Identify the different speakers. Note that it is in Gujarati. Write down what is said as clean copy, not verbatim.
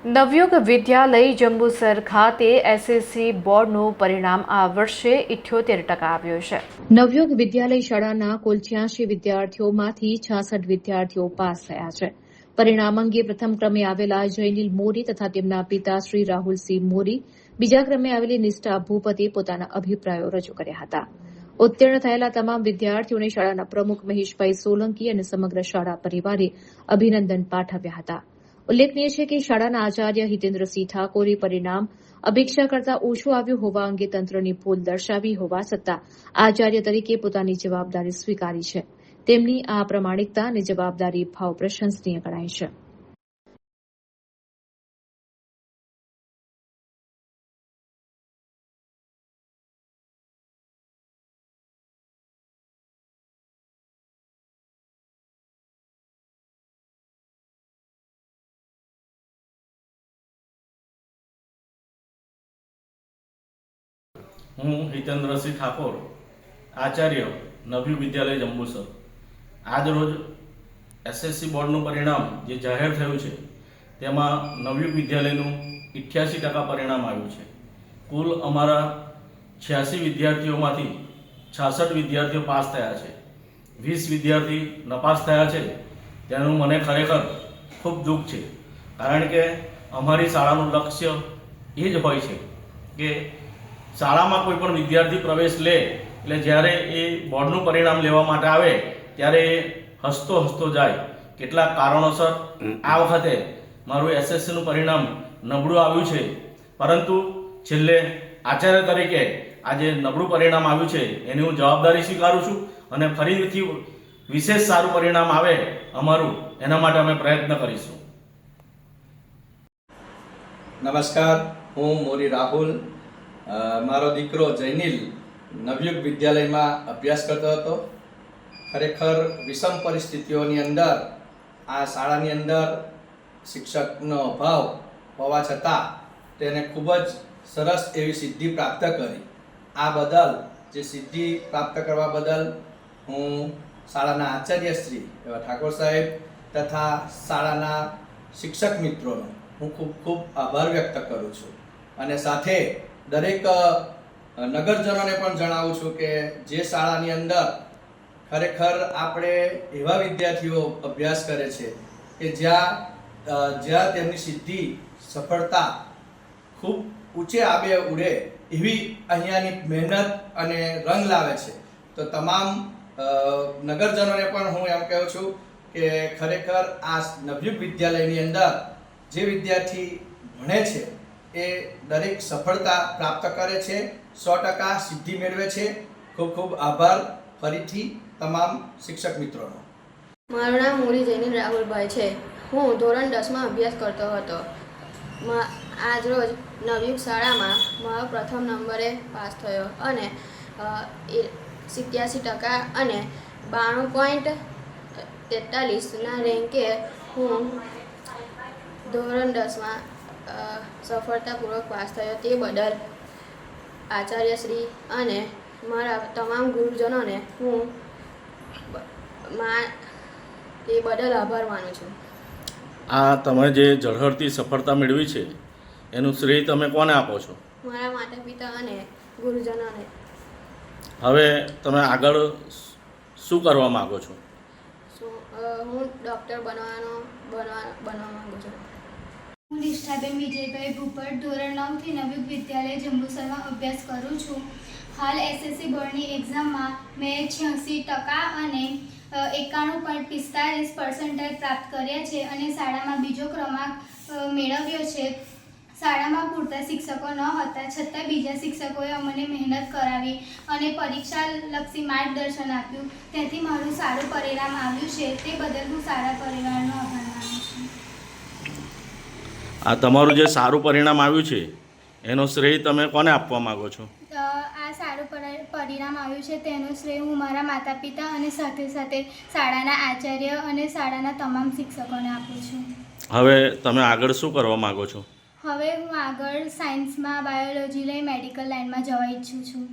Speaker 1: નવયુગ વિદ્યાલય જંબુસર ખાતે એસએસસી બોર્ડનું પરિણામ આ વર્ષે 78% આવ્યું છે। નવયુગ વિદ્યાલય શાળાના કુલ 86 વિદ્યાર્થીઓમાંથી 66 વિદ્યાર્થીઓ પાસ થયા છે। પરિણામ અંગે પ્રથમ ક્રમે આવેલા જયનીલ મોરી તથા તેમના પિતા શ્રી રાહુલસિંહ મોરી, બીજા ક્રમે આવેલી નિષ્ઠા ભૂપતે પોતાના અભિપ્રાયો રજૂ કર્યા હતા। ઉત્તીર્ણ થયેલા તમામ વિદ્યાર્થીઓને શાળાના પ્રમુખ મહેશભાઈ સોલંકી અને સમગ્ર શાળા પરિવારે અભિનંદન પાઠવ્યા હતા। ઉલ્લેખનીય છે કે શાળાના આચાર્ય હિતેન્દ્રસિંહ ઠાકોરે પરિણામ અપેક્ષા કરતાં ઓછું આવ્યું હોવા અંગે તંત્રની ભૂલ દર્શાવી હોવા છતાં આચાર્ય તરીકે પોતાની જવાબદારી સ્વીકારી છે। તેમની આ પ્રામાણિકતા અને જવાબદારી ભાવ પ્રશંસનીય ગણાય છે।
Speaker 2: હું હિતેન્દ્રસિંહ ઠાકોર, આચાર્ય નવયુગ વિદ્યાલય જંબુસર। આજ રોજ એસએસસી બોર્ડનું પરિણામ જે જાહેર થયું છે તેમાં નવયુગ વિદ્યાલયનું 88% પરિણામ આવ્યું છે। કુલ અમારા 86 વિદ્યાર્થીઓમાંથી 66 વિદ્યાર્થીઓ પાસ થયા છે। 20 વિદ્યાર્થી નપાસ થયા છે, તેનું મને ખરેખર ખૂબ દુઃખ છે, કારણ કે અમારી શાળાનું લક્ષ્ય એ જ હોય છે કે શાળામાં કોઈ પણ વિદ્યાર્થી પ્રવેશ લે એટલે જ્યારે એ બોર્ડનું પરિણામ લેવા માટે આવે ત્યારે એ હસતો હસતો જાય। કેટલાક કારણોસર આ વખતે મારું એસએસસીનું પરિણામ નબળું આવ્યું છે, પરંતુ છેલ્લે આચાર્ય તરીકે આજે નબળું પરિણામ આવ્યું છે એની હું જવાબદારી સ્વીકારું છું અને ફરીથી વિશેષ સારું પરિણામ આવે અમારું, એના માટે અમે પ્રયત્ન કરીશું।
Speaker 3: નમસ્કાર, હું મોરી રાહુલ। મારો દીકરો જયનીલ નવયુગ વિદ્યાલયમાં અભ્યાસ કરતો હતો। ખરેખર વિષમ પરિસ્થિતિઓની અંદર આ શાળાની અંદર શિક્ષકનો અભાવ હોવા છતાં તેને ખૂબ જ સરસ એવી સિદ્ધિ પ્રાપ્ત કરી। આ બદલ જે સિદ્ધિ પ્રાપ્ત કરવા બદલ હું શાળાના આચાર્ય શ્રી એવા ઠાકોર સાહેબ તથા શાળાના શિક્ષક મિત્રોનો હું ખૂબ ખૂબ આભાર વ્યક્ત કરું છું અને સાથે દરેક નગરજનોને પણ જણાવું છું કે જે શાળાની અંદર ખરેખર આપણે એવા વિદ્યાર્થીઓ અભ્યાસ કરે છે કે જ્યાં તેમની સિદ્ધિ સફળતા ખૂબ ઊંચે આબે ઉડે એવી અહીંયાની મહેનત અને રંગ લાવે છે। તો તમામ નગરજનોને પણ હું એમ કહું છું કે ખરેખર આ નવયુગ વિદ્યાલયની અંદર જે વિદ્યાર્થી ભણે છે એ દરેક સફળતા પ્રાપ્ત કરે છે, 100% સિદ્ધિ મેળવે છે। ખૂબ ખૂબ આભાર ફરીથી તમામ શિક્ષક મિત્રોનો।
Speaker 4: મારું નામ મોરી જયનીલ રાહુલભાઈ છે। હું ધોરણ 10માં અભ્યાસ કરતો હતો। આજ રોજ નવયુગ શાળામાં મારો પ્રથમ નંબરે પાસ થયો અને 87% અને 92.43ના રેન્કે હું ધોરણ 10માં સફળતાપૂર્વક પાસ થયો। તે બદલ આચાર્યશ્રી અને મારા તમામ ગુરુજનોને હું એ બદલ આભાર માનું છું।
Speaker 2: આ તમે જે ઝળહળતી સફળતા મેળવી છે એનું શ્રેય તમે કોને આપો છો?
Speaker 4: મારા માતા પિતા અને ગુરુજનોને।
Speaker 2: હવે તમે આગળ શું કરવા માગો છો?
Speaker 4: હું ડૉક્ટર બનવા માંગુ છું।
Speaker 5: હું નિષ્ઠાબેન વિજયભાઈ ભૂપત ધોરણ 9થી નવયુગ વિદ્યાલય જંબુસરમાં અભ્યાસ કરું છું। હાલ એસએસસી બોર્ડની એક્ઝામમાં મેં 86% અને 91.45% પ્રાપ્ત કર્યા છે અને શાળામાં બીજો ક્રમાંક મેળવ્યો છે। શાળામાં પૂરતા શિક્ષકો ન હતા છતાં બીજા શિક્ષકોએ અમને મહેનત કરાવી અને પરીક્ષાલક્ષી માર્ગદર્શન આપ્યું, તેથી મારું સારું પરિણામ આવ્યું છે। તે બદલ હું શાળા પરિવારનો આભાર માનું છું।
Speaker 2: આ તમારું જે સારું પરિણામ આવ્યું છે એનો શ્રેય તમે કોને આપવા માગો છો?
Speaker 5: આ સારું પરિણામ આવ્યું છે તેનો શ્રેય હું મારા માતા પિતા અને સાથે સાથે શાળાના આચાર્ય અને શાળાના તમામ શિક્ષકોને આપું છું।
Speaker 2: હવે તમે આગળ શું કરવા માગો છો?
Speaker 5: હવે હું આગળ સાયન્સમાં બાયોલોજી લઈ મેડિકલ લાઇનમાં જવા ઈચ્છું છું।